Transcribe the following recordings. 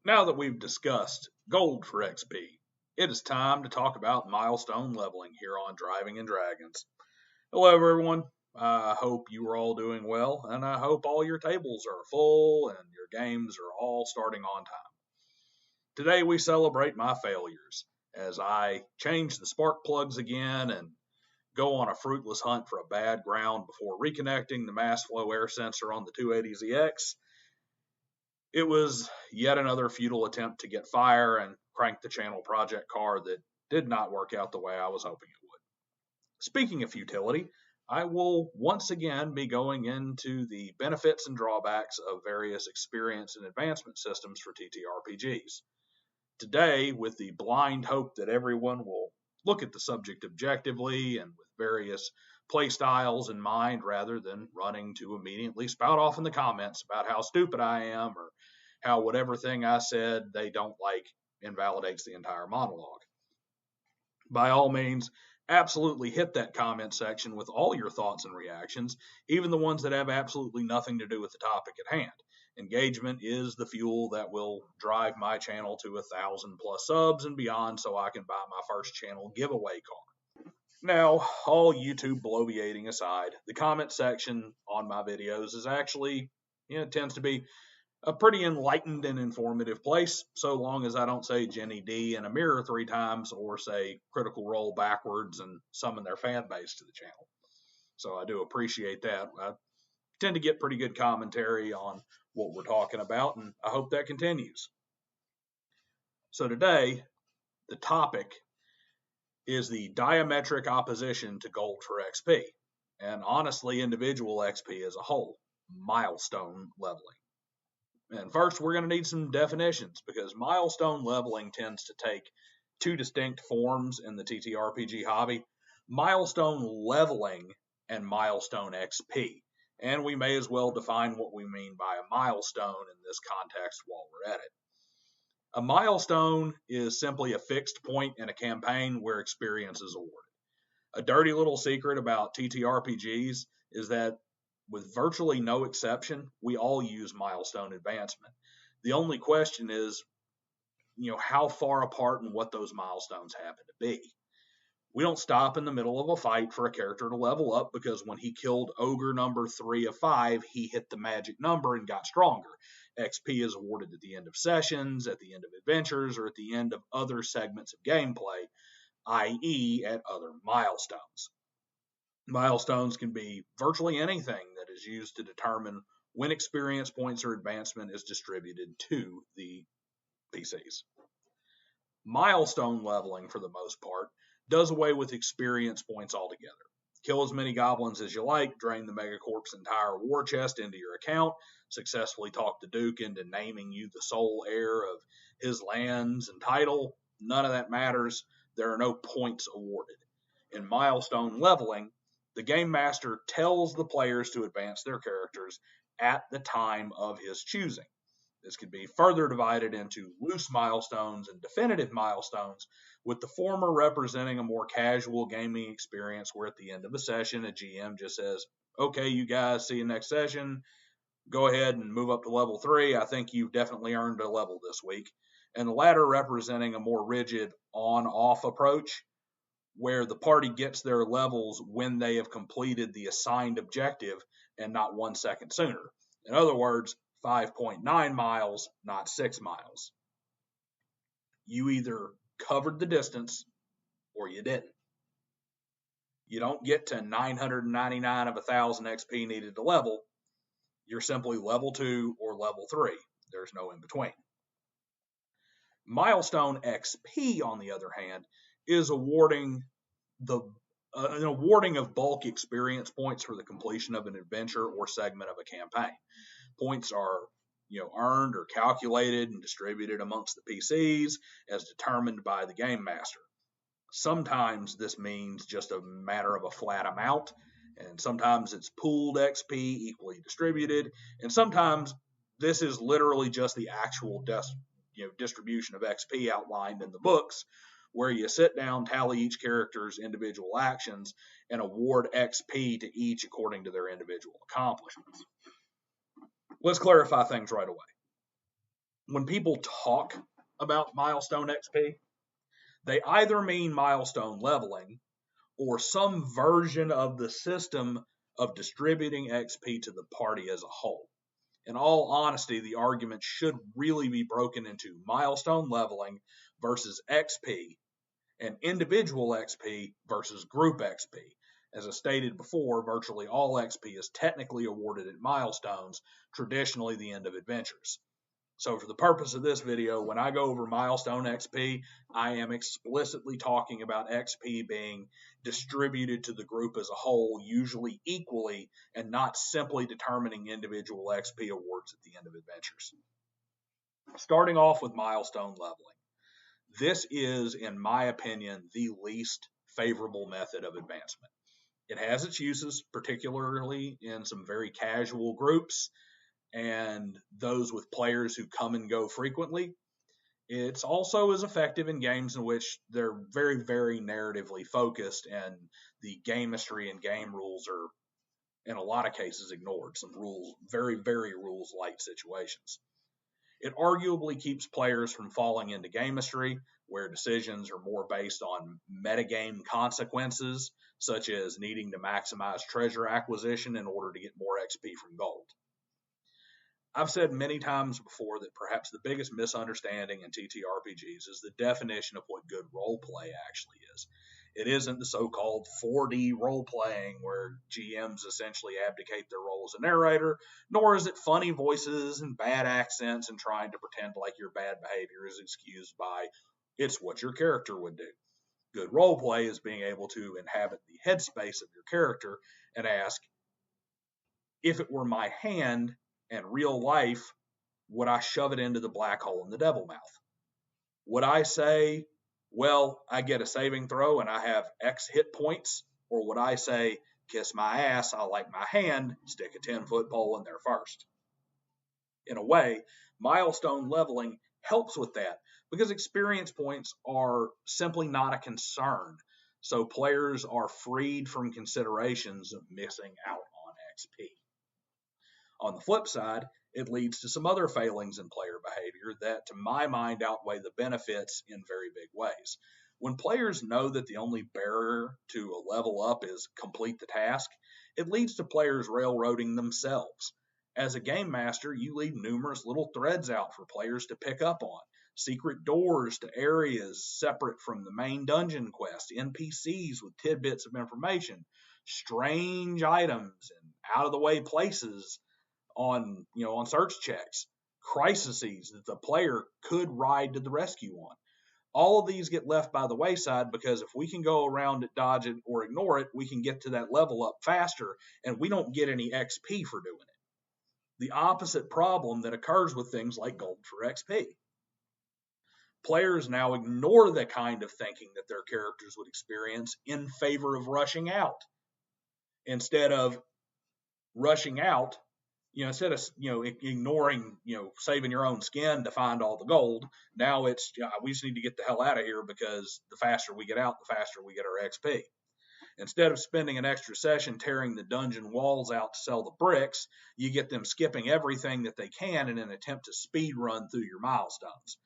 Now that we've discussed gold for XP, it is time to talk about milestone leveling here on Driving and Dragons. Hello, everyone. I hope you are all doing well, and I hope all your tables are full and your games are all starting on time. Today, we celebrate my failures as I change the spark plugs again and go on a fruitless hunt for a bad ground before reconnecting the mass flow air sensor on the 280ZX. It was yet another futile attempt to get fire and crank the channel project car that did not work out the way I was hoping it would. Speaking of futility, I will once again be going into the benefits and drawbacks of various experience and advancement systems for TTRPGs. Today, with the blind hope that everyone will look at the subject objectively and with various playstyles in mind rather than running to immediately spout off in the comments about how stupid I am or how whatever thing I said they don't like invalidates the entire monologue. By all means, absolutely hit that comment section with all your thoughts and reactions, even the ones that have absolutely nothing to do with the topic at hand. Engagement is the fuel that will drive my channel to 1,000+ subs and beyond so I can buy my first channel giveaway car. Now, all YouTube bloviating aside, the comment section on my videos is actually, tends to be a pretty enlightened and informative place, so long as I don't say Jenny D in a mirror 3 times or say Critical Role backwards and summon their fan base to the channel. So I do appreciate that. I tend to get pretty good commentary on what we're talking about, and I hope that continues. So today, the topic is the diametric opposition to gold for XP, and honestly, individual XP as a whole, milestone leveling. And first, we're going to need some definitions because milestone leveling tends to take 2 distinct forms in the TTRPG hobby: milestone leveling and milestone XP. And we may as well define what we mean by a milestone in this context while we're at it. A milestone is simply a fixed point in a campaign where experience is awarded. A dirty little secret about TTRPGs is that with virtually no exception, we all use milestone advancement. The only question is, how far apart and what those milestones happen to be. We don't stop in the middle of a fight for a character to level up because when he killed ogre number 3 of 5, he hit the magic number and got stronger. XP is awarded at the end of sessions, at the end of adventures, or at the end of other segments of gameplay, i.e. at other milestones. Milestones can be virtually anything that is used to determine when experience points or advancement is distributed to the PCs. Milestone leveling, for the most part, does away with experience points altogether. Kill as many goblins as you like, drain the Megacorp's entire war chest into your account, successfully talk the Duke into naming you the sole heir of his lands and title. None of that matters. There are no points awarded. In milestone leveling, the game master tells the players to advance their characters at the time of his choosing. This could be further divided into loose milestones and definitive milestones, with the former representing a more casual gaming experience where at the end of a session, a GM just says, okay, you guys, see you next session. Go ahead and move up to level 3. I think you've definitely earned a level this week. And the latter representing a more rigid on-off approach, where the party gets their levels when they have completed the assigned objective and not 1 second sooner. In other words, 5.9 miles, not 6 miles. You either covered the distance or you didn't. You don't get to 999 of 1,000 XP needed to level. You're simply level 2 or level 3. There's no in between. Milestone XP, on the other hand, is awarding an awarding of bulk experience points for the completion of an adventure or segment of a campaign. Points are earned or calculated and distributed amongst the PCs as determined by the game master. Sometimes this means just a matter of a flat amount, and sometimes it's pooled XP equally distributed, and sometimes this is literally just the actual distribution of XP outlined in the books, where you sit down, tally each character's individual actions, and award XP to each according to their individual accomplishments. Let's clarify things right away. when people talk about milestone XP, they either mean milestone leveling or some version of the system of distributing XP to the party as a whole. In all honesty, the argument should really be broken into milestone leveling versus XP and individual XP versus group XP. As I stated before, virtually all XP is technically awarded at milestones, traditionally the end of adventures. So for the purpose of this video, when I go over milestone XP, I am explicitly talking about XP being distributed to the group as a whole, usually equally, and not simply determining individual XP awards at the end of adventures. Starting off with milestone leveling. This is, in my opinion, the least favorable method of advancement. It has its uses, particularly in some very casual groups and those with players who come and go frequently. It's also as effective in games in which they're very, very narratively focused and the game history and game rules are, in a lot of cases, ignored. Some rules, very, very rules light situations. It arguably keeps players from falling into game history, where decisions are more based on metagame consequences, such as needing to maximize treasure acquisition in order to get more XP from gold. I've said many times before that perhaps the biggest misunderstanding in TTRPGs is the definition of what good role play actually is. It isn't the so-called 4D role playing where GMs essentially abdicate their role as a narrator, nor is it funny voices and bad accents and trying to pretend like your bad behavior is excused by it's what your character would do. Good role play is being able to inhabit the headspace of your character and ask, if it were my hand and real life, would I shove it into the black hole in the devil mouth? Would I say, well, I get a saving throw and I have X hit points? Or would I say, kiss my ass, I like my hand, stick a 10-foot pole in there first? In a way, milestone leveling helps with that because experience points are simply not a concern. So players are freed from considerations of missing out on XP. On the flip side, it leads to some other failings in player behavior that, to my mind, outweigh the benefits in very big ways. When players know that the only barrier to a level up is complete the task, it leads to players railroading themselves. As a game master, you leave numerous little threads out for players to pick up on. Secret doors to areas separate from the main dungeon quest, NPCs with tidbits of information, strange items, and out-of-the-way places on search checks, crises that the player could ride to the rescue on. All of these get left by the wayside because if we can go around it, dodge it, or ignore it, we can get to that level up faster, and we don't get any XP for doing it. The opposite problem that occurs with things like gold for XP. Players now ignore the kind of thinking that their characters would experience in favor of rushing out. Instead of rushing out, instead of ignoring saving your own skin to find all the gold, now it's we just need to get the hell out of here because the faster we get out, the faster we get our XP. Instead of spending an extra session tearing the dungeon walls out to sell the bricks, you get them skipping everything that they can in an attempt to speed run through your milestones.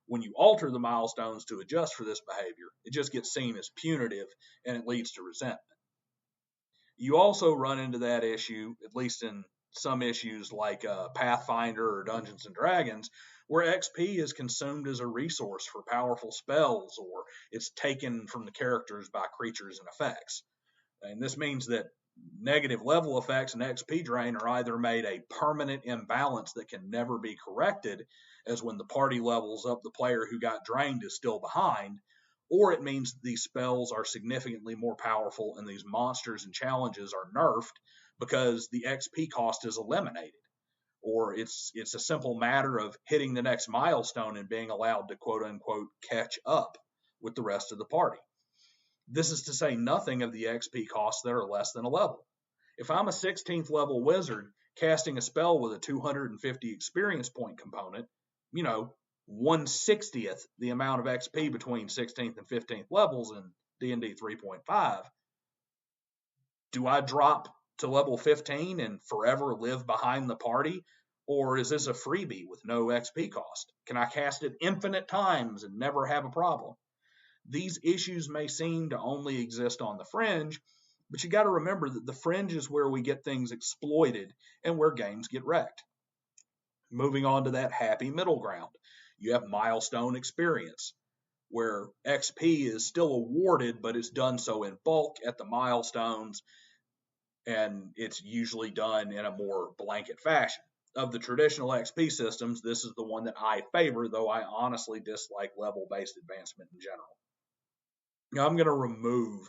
When you alter the milestones to adjust for this behavior, it just gets seen as punitive and it leads to resentment. You also run into that issue, at least in some issues like Pathfinder or Dungeons and Dragons, where XP is consumed as a resource for powerful spells or it's taken from the characters by creatures and effects. And this means that negative level effects and XP drain are either made a permanent imbalance that can never be corrected, as when the party levels up, the player who got drained is still behind, or it means these spells are significantly more powerful and these monsters and challenges are nerfed because the XP cost is eliminated. Or it's a simple matter of hitting the next milestone and being allowed to quote unquote catch up with the rest of the party. This is to say nothing of the XP costs that are less than a level. If I'm a 16th level wizard casting a spell with a 250 experience point component, 1/60th the amount of XP between 16th and 15th levels in D&D 3.5, do I drop to level 15 and forever live behind the party? Or is this a freebie with no XP cost? Can I cast it infinite times and never have a problem? These issues may seem to only exist on the fringe, but you got to remember that the fringe is where we get things exploited and where games get wrecked. Moving on to that happy middle ground, you have milestone experience, where XP is still awarded, but it's done so in bulk at the milestones, and it's usually done in a more blanket fashion. Of the traditional XP systems, this is the one that I favor, though I honestly dislike level-based advancement in general. Now, I'm going to remove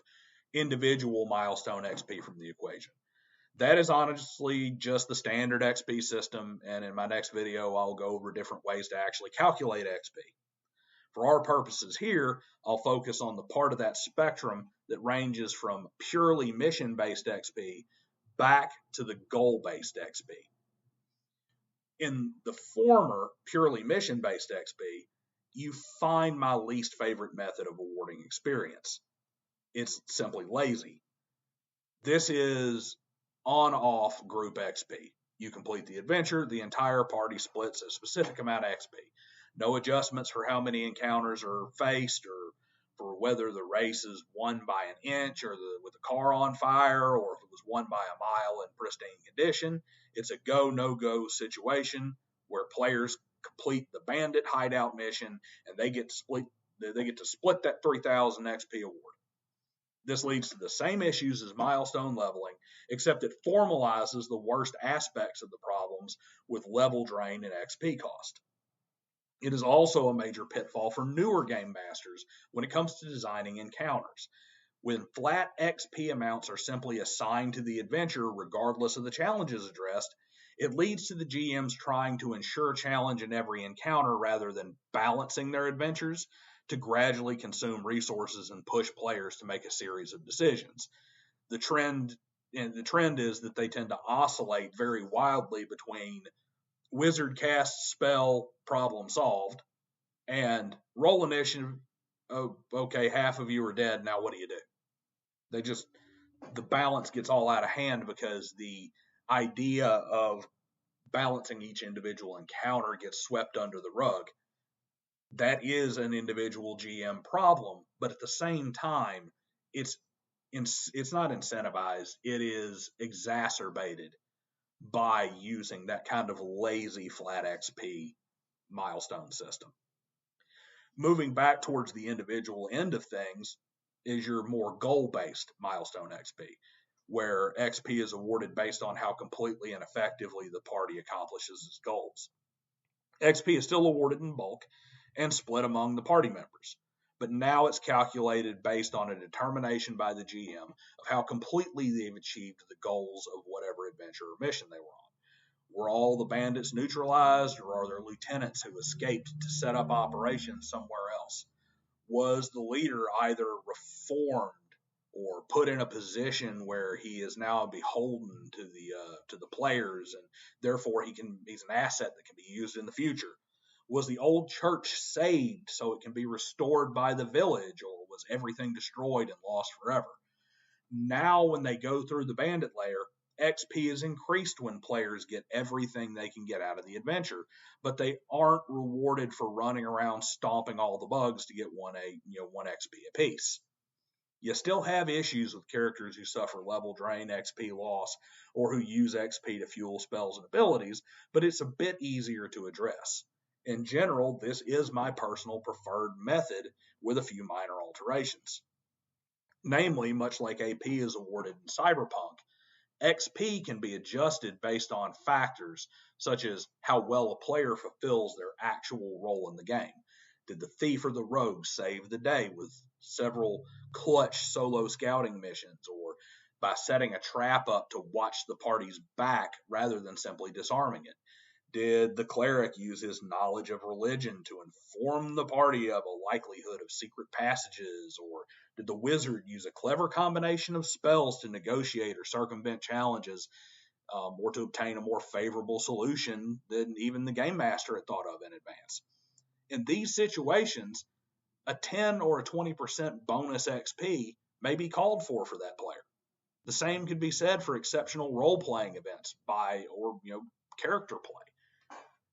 individual milestone XP from the equation. That is honestly just the standard XP system, and in my next video, I'll go over different ways to actually calculate XP. For our purposes here, I'll focus on the part of that spectrum that ranges from purely mission-based XP back to the goal-based XP. In the former, purely mission-based XP, you find my least favorite method of awarding experience. It's simply lazy. This is on-off group XP. You complete the adventure, the entire party splits a specific amount of XP. No adjustments for how many encounters are faced, or for whether the race is won by an inch or with the car on fire, or if it was won by a mile in pristine condition. It's a go, no-go situation where players complete the bandit hideout mission and they get to split that 3,000 XP award. This leads to the same issues as milestone leveling, except it formalizes the worst aspects of the problems with level drain and XP cost. It is also a major pitfall for newer game masters when it comes to designing encounters. When flat XP amounts are simply assigned to the adventure regardless of the challenges addressed, it leads to the GMs trying to ensure challenge in every encounter rather than balancing their adventures to gradually consume resources and push players to make a series of decisions. The trend is that they tend to oscillate very wildly between wizard cast spell, problem solved, and roll initiative. Oh, okay, half of you are dead. Now what do you do? The balance gets all out of hand because the idea of balancing each individual encounter gets swept under the rug. That is an individual GM problem, but at the same time, it's not incentivized. It is exacerbated by using that kind of lazy flat XP milestone system. Moving back towards the individual end of things is your more goal-based milestone XP, where XP is awarded based on how completely and effectively the party accomplishes its goals. XP is still awarded in bulk and split among the party members, but now it's calculated based on a determination by the GM of how completely they've achieved the goals of whatever adventure or mission they were on. Were all the bandits neutralized, or are there lieutenants who escaped to set up operations somewhere else? Was the leader either reformed or put in a position where he is now beholden to the players, and therefore he's an asset that can be used in the future? Was the old church saved so it can be restored by the village, or was everything destroyed and lost forever? Now, when they go through the bandit layer, XP is increased when players get everything they can get out of the adventure, but they aren't rewarded for running around stomping all the bugs to get one XP apiece. You still have issues with characters who suffer level drain, XP loss, or who use XP to fuel spells and abilities, but it's a bit easier to address. In general, this is my personal preferred method with a few minor alterations. Namely, much like AP is awarded in Cyberpunk, XP can be adjusted based on factors such as how well a player fulfills their actual role in the game. Did the thief or the rogue save the day with several clutch solo scouting missions, or by setting a trap up to watch the party's back rather than simply disarming it? Did the cleric use his knowledge of religion to inform the party of a likelihood of secret passages, or did the wizard use a clever combination of spells to negotiate or circumvent challenges, or to obtain a more favorable solution than even the game master had thought of in advance? In these situations, a 10 or a 20% bonus XP may be called for that player. The same could be said for exceptional role-playing events or character play.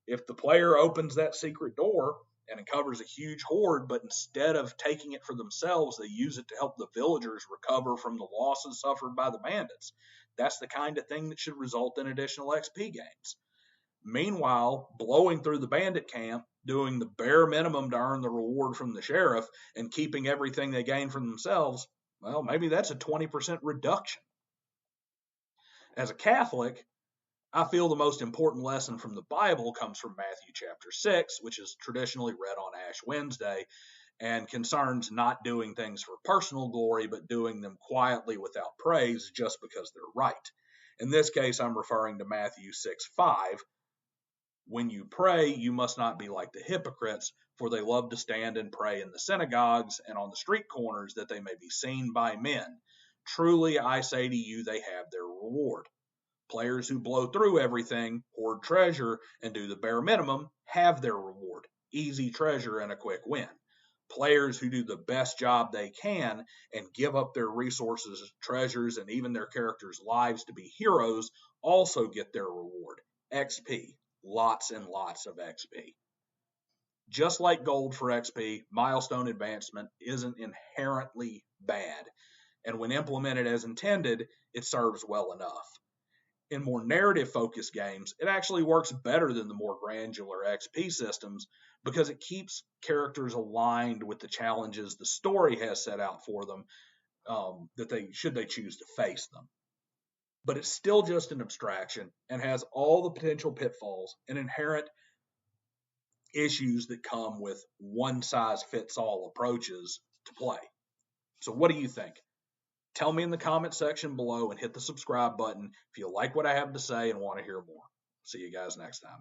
If the player opens that secret door and uncovers a huge hoard, but instead of taking it for themselves, they use it to help the villagers recover from the losses suffered by the bandits, that's the kind of thing that should result in additional XP gains. Meanwhile, blowing through the bandit camp, doing the bare minimum to earn the reward from the sheriff, and keeping everything they gain from themselves, well, maybe that's a 20% reduction. As a Catholic, I feel the most important lesson from the Bible comes from Matthew chapter 6, which is traditionally read on Ash Wednesday, and concerns not doing things for personal glory, but doing them quietly without praise just because they're right. In this case, I'm referring to Matthew 6:5. When you pray, you must not be like the hypocrites, for they love to stand and pray in the synagogues and on the street corners that they may be seen by men. Truly, I say to you, they have their reward. Players who blow through everything, hoard treasure, and do the bare minimum have their reward. Easy treasure and a quick win. Players who do the best job they can and give up their resources, treasures, and even their characters' lives to be heroes also get their reward. XP. Lots and lots of XP. Just like gold for XP, milestone advancement isn't inherently bad, and when implemented as intended, it serves well enough. In more narrative-focused games, it actually works better than the more granular XP systems because it keeps characters aligned with the challenges the story has set out for them, that they should they choose to face them. But it's still just an abstraction and has all the potential pitfalls and inherent issues that come with one-size-fits-all approaches to play. So what do you think? Tell me in the comment section below and hit the subscribe button if you like what I have to say and want to hear more. See you guys next time.